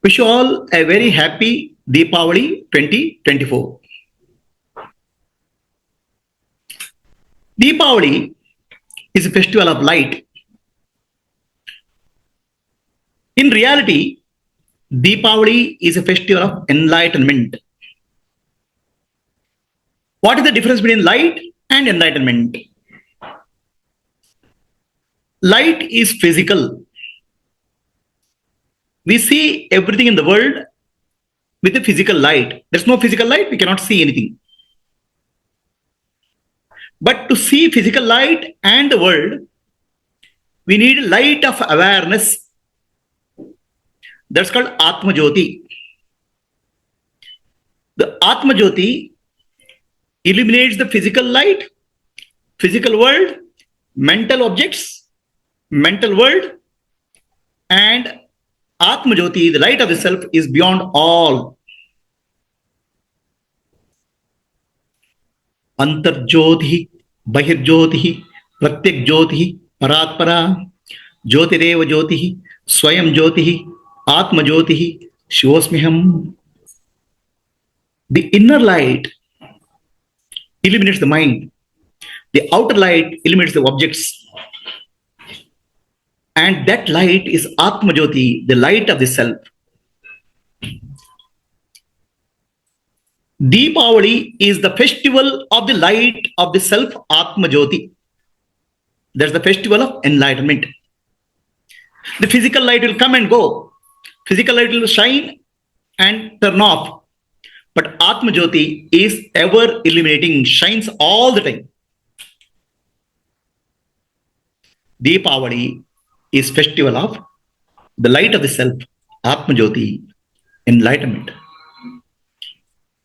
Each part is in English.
Wish you all a very happy Deepavali 2024. Deepavali is a festival of light. In reality, Deepavali is a festival of enlightenment. What is the difference between light and enlightenment? Light is physical. We see everything in the world with the physical light. There's no physical light, we cannot see anything. But to see physical light and the world, we need light of awareness. That's called Atma Jyoti. The Atma Jyoti illuminates the physical light, physical world, mental objects, mental world, and Atma Jyoti, the light of the self, is beyond all. Antarjyoti, Bahirjyoti, Pratyak Jyoti, Paratpara, Jyotireva Jyoti, Swayam Jyoti, Atma Jyoti, Shivosmiham. The inner light illuminates the mind. The outer light illuminates the objects. And that light is Atma Jyoti, the light of the self. Deepavali is the festival of the light of the self, Atma Jyoti. That's the festival of enlightenment. The physical light will come and go. Physical light will shine and turn off. But Atma Jyoti is ever illuminating, shines all the time. Deepavali is festival of the light of the self, Atma Jyoti, enlightenment.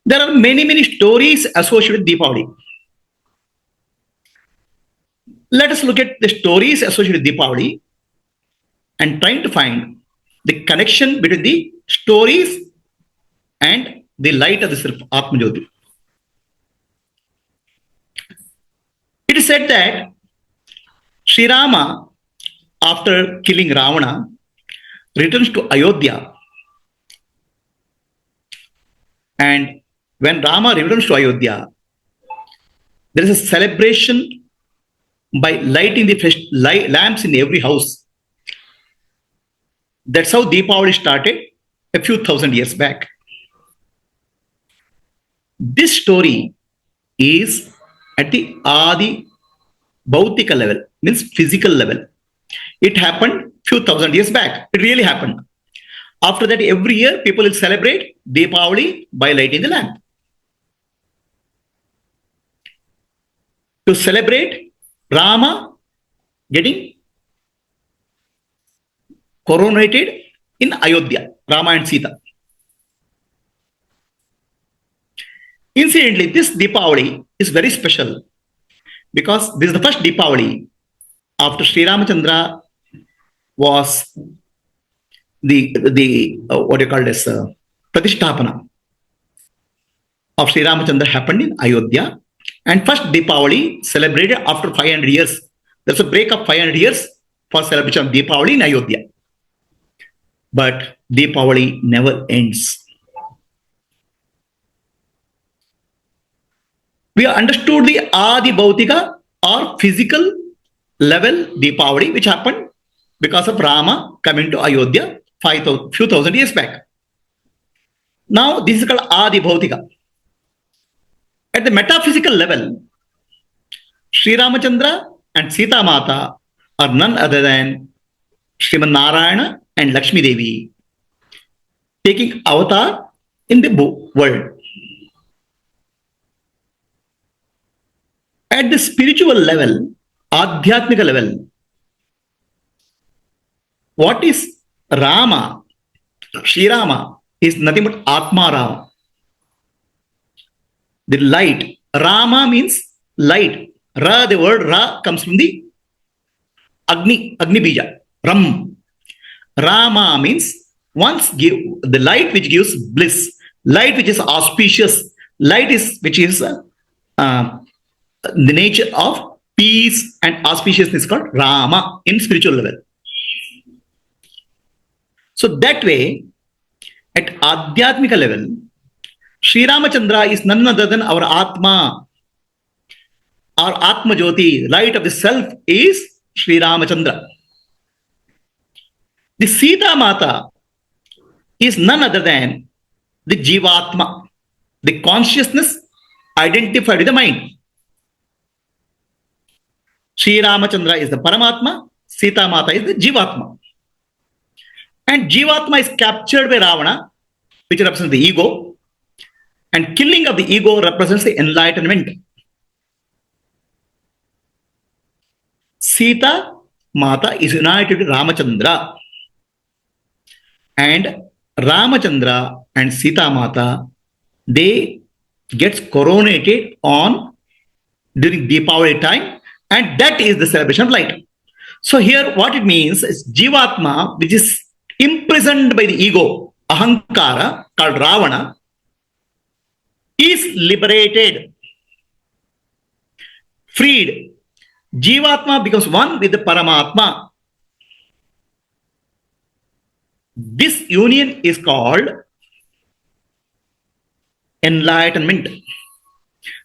There are many stories associated with Deepavali. Let us look at the stories associated with Deepavali and trying to find the connection between the stories and the light of the self, Atma Jyoti. It is said that Sri Rama, after killing Ravana, returns to Ayodhya. And when Rama returns to Ayodhya, there is a celebration by lighting the lamps in every house. That's how Deepavali started a few thousand years back. This story is at the Adi Bhautika level, means physical level. It happened few thousand years back. It really happened. After that, every year people will celebrate Deepavali by lighting the lamp. To celebrate Rama getting coronated in Ayodhya, Rama and Sita. Incidentally, this Deepavali is very special because this is the first Deepavali after Sri Ramachandra was the what you call this Pratishtapana of Sri Ramachandra happened in Ayodhya, and first Deepavali celebrated after 500 years. There's a break of 500 years for celebration of Deepavali in Ayodhya. But Deepavali never ends. We have understood the Adi Bhautika or physical level Deepavali, which happened because of Rama coming to Ayodhya few thousand years back. Now this is called Adi Bhautika. At the metaphysical level, Sri Ramachandra and Sita Mata are none other than Sriman Narayana and Lakshmi Devi taking avatar in the world. At the spiritual level, Adhyatmika level, what is Rama, Sri Rama, is nothing but Atma Rama. The light. Rama means light. Ra, the word Ra comes from the Agni Bija, Ram. Rama means the light which gives bliss, light which is auspicious, light which is the nature of peace and auspiciousness called Rama in spiritual level. So that way, At Adhyatmika level, Sri Ramachandra is none other than our Atma. Our Atma Jyoti, light of the self, is Sri Ramachandra. The Sita Mata is none other than the Jivatma, the consciousness identified with the mind. Sri Ramachandra is the Paramatma, Sita Mata is the Jivatma. And Jivatma is captured by Ravana, which represents the ego, and killing of the ego represents the enlightenment. Sita Mata is united with Ramachandra, and Ramachandra and Sita Mata, they gets coronated on during Deepavali time, and that is the celebration of light. So here what it means is Jivatma, which is imprisoned by the ego, Ahankara, called Ravana, is liberated, freed. Jivatma becomes one with the Paramatma. This union is called enlightenment.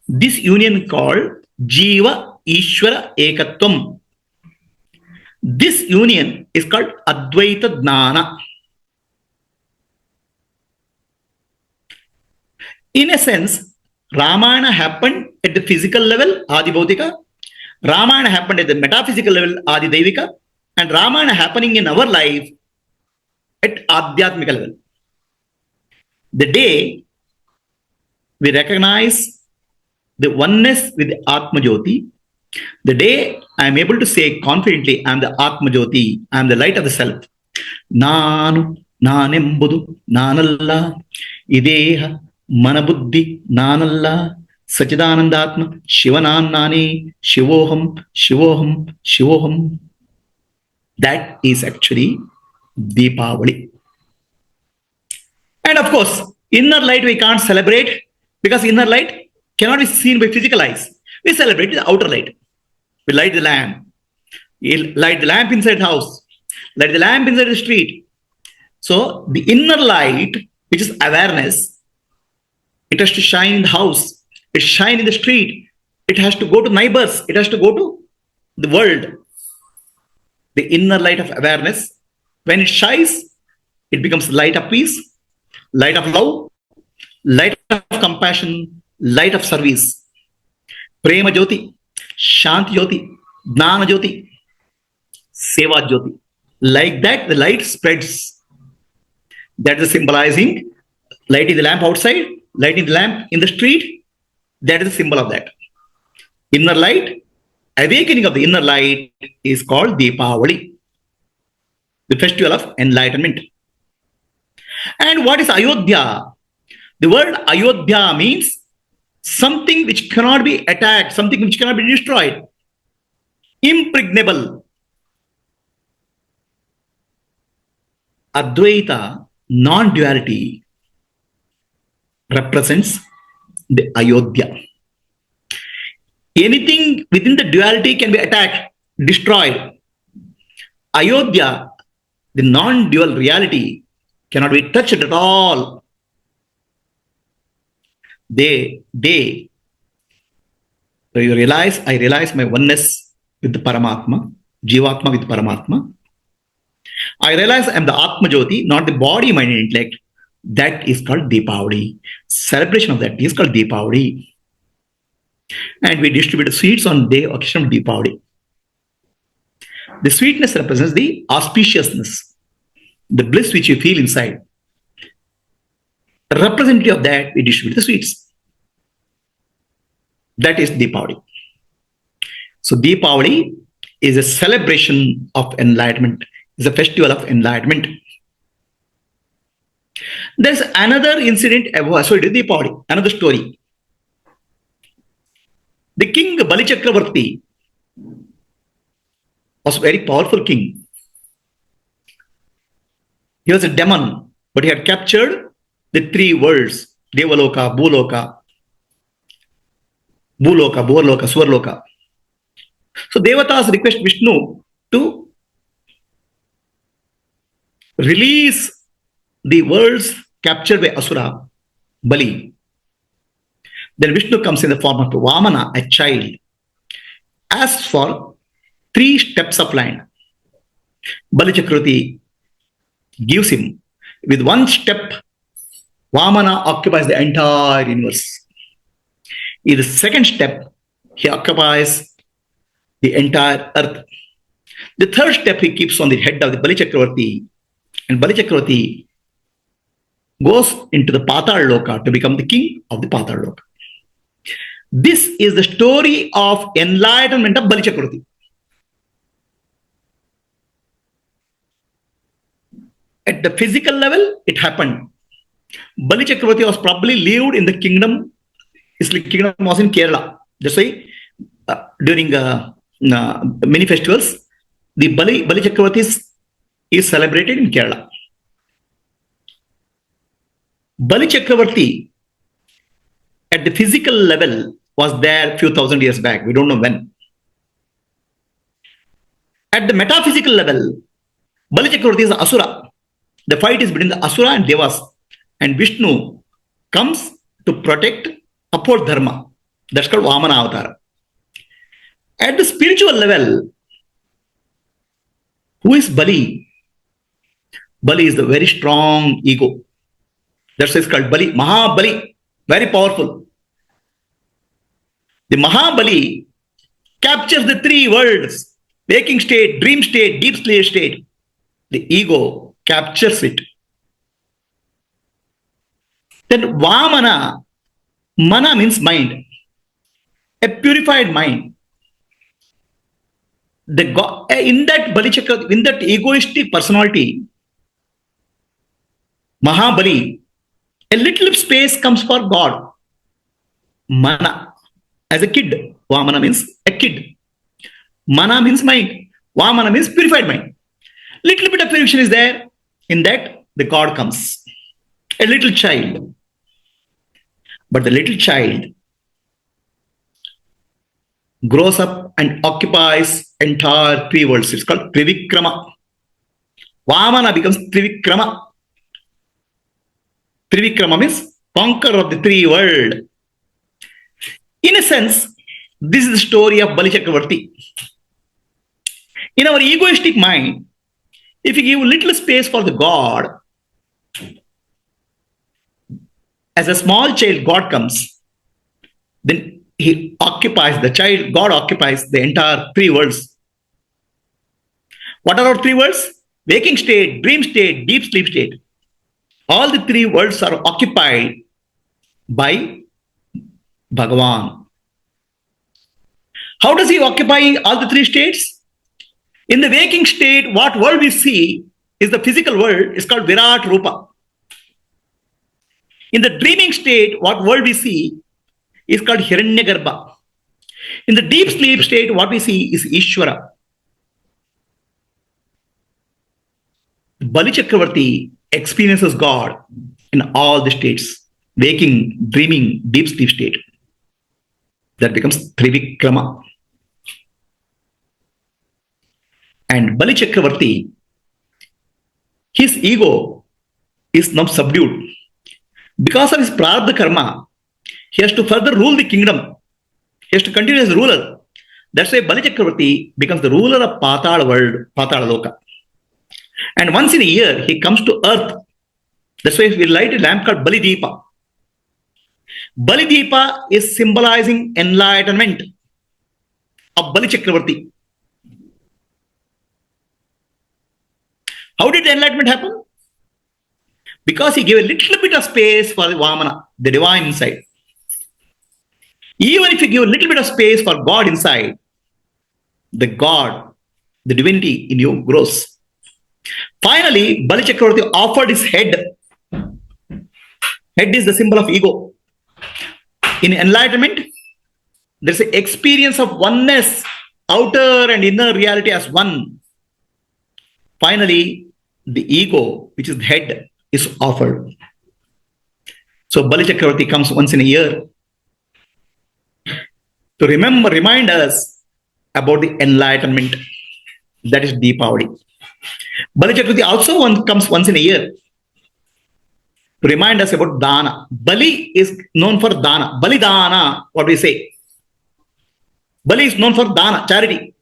This union called Jiva Ishvara Ekatvam. This union is called Advaita Jnana. In a sense, Ramayana happened at the physical level, Adi Bhautika. Ramayana happened at the metaphysical level, Adi Devika. And Ramayana happening in our life at Adhyatmika level. The day we recognize the oneness with the Atma Jyoti, the day I am able to say confidently, I am the Atma Jyoti, I am the light of the self. Nanu, nanembudu, nanalla, ideha, manabuddhi, nanalla, Sachidanandatma, Shivanannani, Shivoham, Shivoham, Shivoham. That is actually Deepavali. And of course, inner light we can't celebrate because inner light cannot be seen by physical eyes. We celebrate the outer light. We light the lamp. We light the lamp inside the house. Light the lamp inside the street. So the inner light, which is awareness, it has to shine in the house. It shines in the street. It has to go to neighbors. It has to go to the world. The inner light of awareness, when it shines, it becomes light of peace, light of love, light of compassion, light of service. Prema Jyoti, Shanti Jyoti, Jnana Jyoti, Seva Jyoti. Like that, the light spreads. That is symbolizing lighting the lamp outside, lighting the lamp in the street. That is the symbol of that. Inner light, awakening of the inner light is called Deepavali, the festival of enlightenment. And what is Ayodhya? The word Ayodhya means something which cannot be attacked, something which cannot be destroyed. Impregnable. Advaita, non-duality, represents the Ayodhya. Anything within the duality can be attacked, destroyed. Ayodhya, the non-dual reality, cannot be touched at all. You realize, I realize my oneness with the Paramatma, Jivatma with Paramatma. I realize I am the Atma Jyoti, not the body, mind, and intellect. That is called Deepavali. Celebration of that is called Deepavali. And we distribute sweets on the occasion of Deepavali. The sweetness represents the auspiciousness, the bliss which you feel inside. Representative of that, we distribute the sweets. That is Deepavali. So Deepavali is a celebration of enlightenment, is a festival of enlightenment. There's another incident associated with Deepavali, another story. The king Bali Chakravarti was a very powerful king. He was a demon, but he had captured the three worlds, Devaloka, Bhuloka, Swarloka. So Devatas request Vishnu to release the worlds captured by Asura, Bali. Then Vishnu comes in the form of Vamana, a child, asks for 3 steps of land. Bali Chakravarti gives him. With 1 step, Vamana occupies the entire universe. In the 2nd step, he occupies the entire earth. The 3rd step he keeps on the head of the Bali Chakravarti, and Bali Chakravarti goes into the Patal Loka to become the king of the Patal Loka. This is the story of enlightenment of Bali Chakravarti. At the physical level, it happened. Bali Chakravarti was probably lived in the kingdom. His kingdom was in Kerala. That's why during many festivals, the Bali Chakravarti is celebrated in Kerala. Bali Chakravarti at the physical level was there few thousand years back. We don't know when. At the metaphysical level, Bali Chakravarti is Asura. The fight is between the Asura and Devas. And Vishnu comes to protect, uphold Dharma. That's called Vamana Avatar. At the spiritual level, who is Bali? Bali is the very strong ego. That's why it's called Bali. Mahabali, very powerful. The Mahabali captures the 3 worlds: waking state, dream state, deep sleep state. The ego captures it. Then Vamana, Mana means mind, a purified mind. In that Bali Chakra, in that egoistic personality, Mahabali, a little space comes for God. Mana, as a kid. Vamana means a kid. Mana means mind. Vamana means purified mind. Little bit of purification is there. In that, the God comes. A little child. But the little child grows up and occupies entire 3 worlds. It's called Trivikrama. Vamana becomes Trivikrama. Trivikrama means conqueror of the 3 worlds. In a sense, this is the story of Bali Chakravarti. In our egoistic mind, if you give little space for the God, as a small child, God comes, then he occupies the child, God occupies the entire 3 worlds. What are our 3 worlds? Waking state, dream state, deep sleep state. All the 3 worlds are occupied by Bhagavan. How does he occupy all the 3 states? In the waking state, what world we see is the physical world. It's called Virat Rupa. In the dreaming state, what world we see is called Hiranyagarbha. In the deep sleep state, what we see is Ishvara. Bali Chakravarti experiences God in all the states: waking, dreaming, deep sleep state. That becomes Trivikrama. And Bali Chakravarti, his ego is now subdued. Because of his prarabdha karma, he has to further rule the kingdom. He has to continue as ruler. That's why Bali Chakravarti becomes the ruler of Patala world, Patala Loka. And once in a year, he comes to earth. That's why we light a lamp called Bali Deepa. Bali Deepa is symbolizing enlightenment of Bali Chakravarti. How did the enlightenment happen? Because he gave a little bit of space for the Vamana, the divine inside. Even if you give a little bit of space for God inside, the God, the divinity in you grows. Finally, Bali Chakravarti offered his head. Head is the symbol of ego. In enlightenment, there's an experience of oneness, outer and inner reality as one. Finally, the ego, which is the head, is offered. So Bali Chakravarti comes once in a year to remind us about the enlightenment. That is Deepavali. Bali Chakravarti also comes once in a year to remind us about dana. Bali is known for dana. Bali dana, what we say. Bali is known for dana, charity.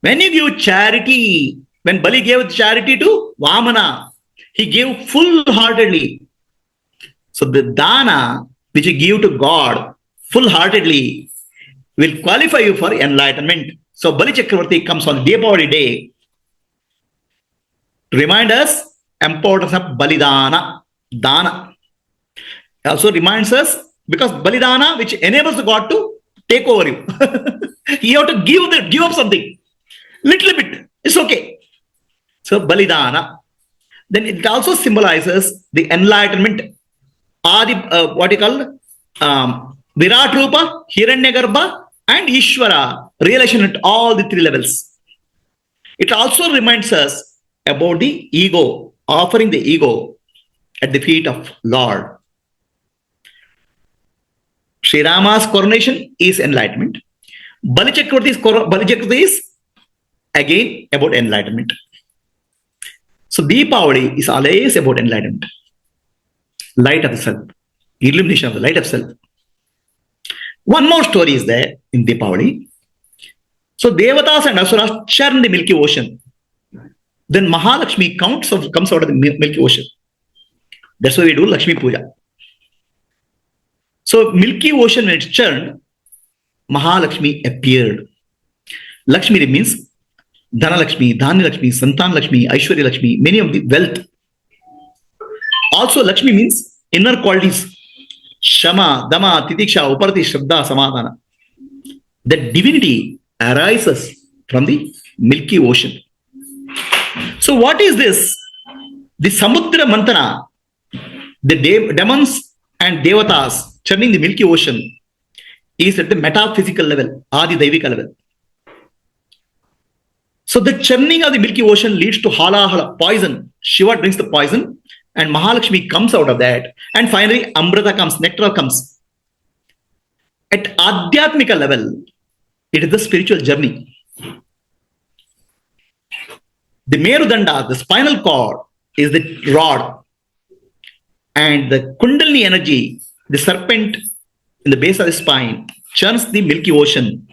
When you give charity, when Bali gave charity to Vamana, he gave full-heartedly. So the dana which you give to God full-heartedly will qualify you for enlightenment. So Bali Chakravarti comes on Diwali day to remind us importance of Balidana, Dana. Also reminds us because Balidana, which enables God to take over you. You have to give up something. Little bit. It's okay. So Balidana. Then it also symbolizes the enlightenment. Adi, what you call Virat Rupa, Hiranyagarbha, and Ishvara. Relation at all the three levels. It also reminds us about the ego, offering the ego at the feet of Lord. Sri Rama's coronation is enlightenment. Bali Chakravarti is again about enlightenment. So Deepavali is always about enlightenment. Light of the self. Illumination of the light of self. One more story is there in Deepavali. So Devatas and Asuras churn the Milky Ocean. Then Mahalakshmi comes out of the Milky Ocean. That's why we do Lakshmi Puja. So Milky Ocean, when it's churned, Mahalakshmi appeared. Lakshmi means Dhana Lakshmi, Dhanya Lakshmi, Santan Lakshmi, Aishwarya Lakshmi, many of the wealth. Also Lakshmi means inner qualities. Shama, Dama, Titiksha, Uparati, Shraddha, Samadhana. The divinity arises from the Milky Ocean. So what is this? The Samudra Mantana, the demons and devatas churning the Milky Ocean is at the metaphysical level, Adi Daivika level. So the churning of the Milky Ocean leads to halahala, poison. Shiva drinks the poison and Mahalakshmi comes out of that. And finally, Amrita comes, nectar comes. At Adhyatmika level, it is the spiritual journey. The Merudanda, the spinal cord, is the rod. And the Kundalini energy, the serpent in the base of the spine, churns the Milky Ocean.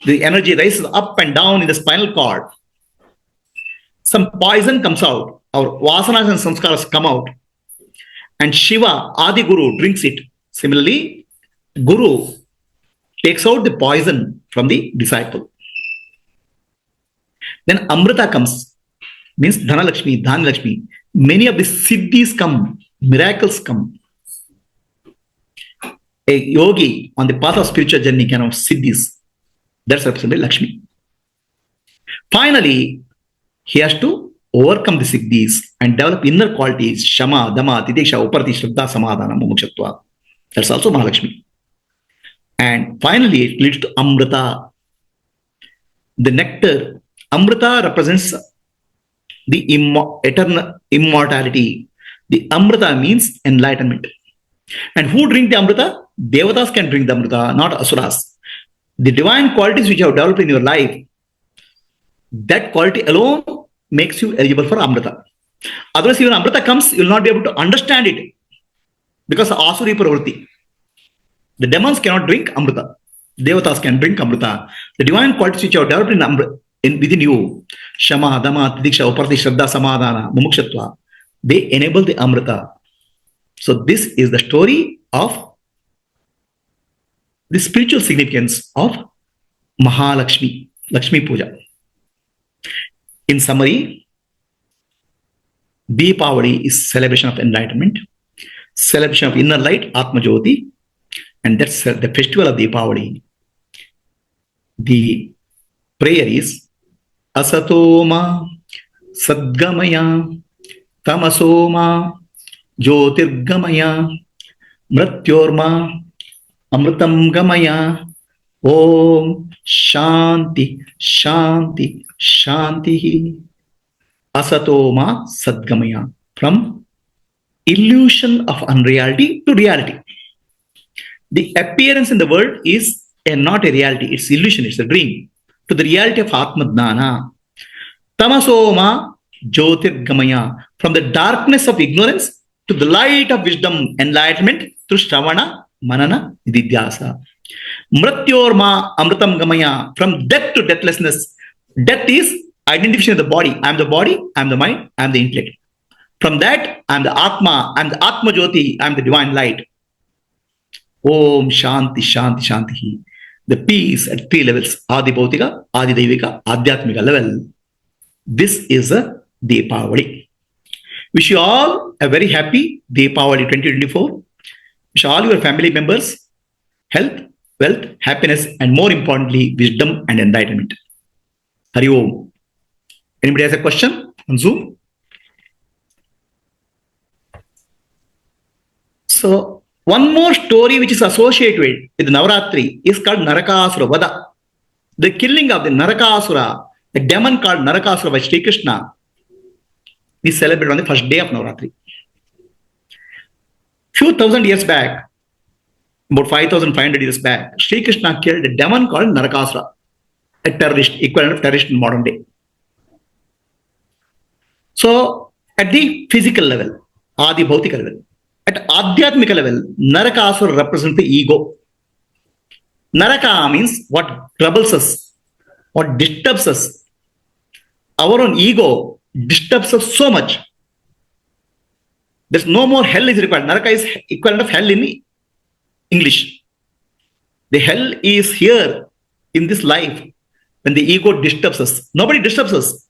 The energy rises up and down in the spinal cord. Some poison comes out, our vasanas and samskaras come out, and Shiva, Adi Guru, drinks it. Similarly, Guru takes out the poison from the disciple. Then Amrita comes, means Dhana Lakshmi, Dhanya Lakshmi. Many of the siddhis come, miracles come. A yogi on the path of spiritual journey can have siddhis. That's represented by Lakshmi. Finally, he has to overcome the siddhis and develop inner qualities, Shama, Dama, Titiksha, Uparati, Shraddha, Samadhana, Mumukshutva. That's also Mahalakshmi. And finally, it leads to Amrita. The nectar. Amrita represents the eternal immortality. The Amrita means enlightenment. And who drink the Amrita? Devatas can drink the Amrita, not Asuras. The divine qualities which you have developed in your life, that quality alone makes you eligible for Amrita. Otherwise, even Amrita comes, you will not be able to understand it because of Asuri Pravritti. The demons cannot drink Amrita. Devatas can drink Amrita. The divine qualities which you have developed within you, Shama, Dama, Titiksha, Uparati, Shraddha, Samadhana, Mumukshatva, they enable the Amrita. So this is the story of the spiritual significance of Mahalakshmi, Lakshmi Puja. In summary, Deepavali is celebration of enlightenment, celebration of inner light, Atma Jyoti, and that's the festival of Deepavali. The prayer is Asatoma Sadgamaya Tamasoma Jyotirgamaya Mrityorma Amritam Gamaya Om Shanti Shanti Shanti Asatoma Sadgamaya, from illusion of unreality to reality. The appearance in the world is not a reality, it's illusion, it's a dream. To the reality of Atma Dhnana. Tamasoma Jyotirgamaya, from the darkness of ignorance to the light of wisdom, enlightenment through Shravana, Manana, Nididhyasa. Mrityorma Amritam Gamaya, from death to deathlessness. Death is identification of the body. I am the body, I am the mind, I am the intellect. From that, I am the Atma, I am the Atma Jyoti, I am the divine light. Om Shanti Shanti Shanti. The peace at three levels: Adi Bhautika, Adi Devika, Adhyatmika level. This is a Deepavali. Wish you all a very happy Deepavali 2024. Wish all your family members health, wealth, happiness, and more importantly, wisdom and enlightenment. Hari Om. Anybody has a question on Zoom? So, one more story which is associated with Navaratri is called Narakasura Vada. The killing of the Narakasura, the demon called Narakasura by Sri Krishna, is celebrated on the first day of Navaratri. Few thousand years back, about 5,500 years back, Sri Krishna killed a demon called Narakasura, a terrorist, equivalent of terrorist in modern day. So, at the physical level, Adi Bhautika level, at Adhyatmika level, Narakasura represents the ego. Naraka means what troubles us, what disturbs us. Our own ego disturbs us so much. There's no more hell is required. Naraka is equivalent of hell in English. The hell is here in this life when the ego disturbs us. Nobody disturbs us.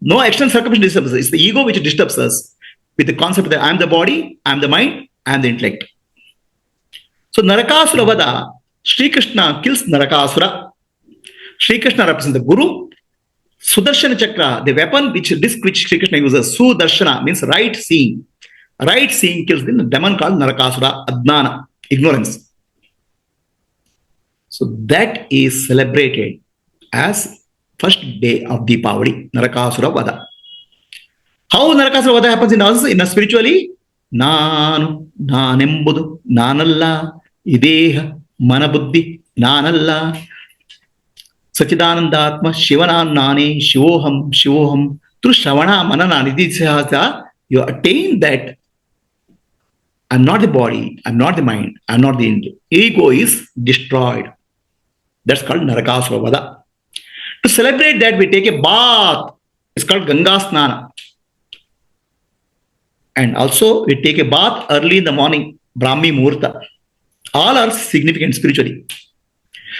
No external circumstance disturbs us. It's the ego which disturbs us with the concept that I am the body, I am the mind, I am the intellect. So Narakasura Vada, Sri Krishna kills Narakasura. Sri Krishna represents the Guru. Sudarshana Chakra, the weapon which Sri Krishna uses, Sudarshana means right seeing. Right seeing kills the demon called Narakasura, Adnana, ignorance. So that is celebrated as first day of Deepavali, Narakasura Vada. How Narakasura Vada happens in us, in us spiritually? Nanu, Nanembudu, Nanalla, Ideha, Manabuddhi, Nanalla, Sachidananda Atma, Shivanan Nane, Shivoham, Shivoham. Through Shravana, Manana, Nididhyasa, you attain that I'm not the body, I'm not the mind, I'm not the ego is destroyed. That's called Narakasura Vada. To celebrate that, we take a bath. It's called Ganga Snana. And also, we take a bath early in the morning, Brahmi Muhurta. All are significant spiritually.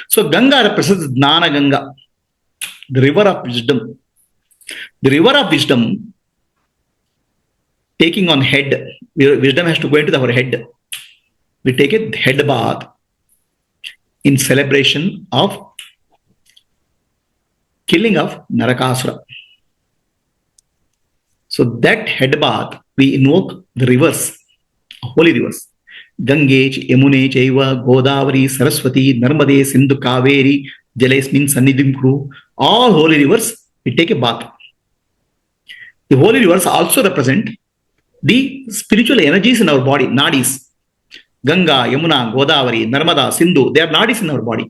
So, Ganga represents Jnana Ganga, the river of wisdom. The river of wisdom, taking on head, wisdom has to go into our head. We take a head bath in celebration of killing of Narakasura. So that head bath, we invoke the rivers, holy rivers. Gange, Yamune, Chaiva, Godavari, Saraswati, Narmade, Sindhu, Kaveri, Jalesmin, Sannidhim, Kru, all holy rivers, we take a bath. The holy rivers also represent the spiritual energies in our body, nadis. Ganga, Yamuna, Godavari, Narmada, Sindhu, they are nadis in our body.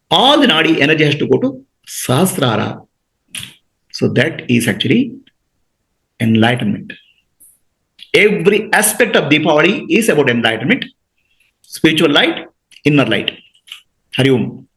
All the nadi energy has to go to Sahasrara. So that is actually enlightenment. Every aspect of Deepavali is about enlightenment, spiritual light, inner light. Hari Om.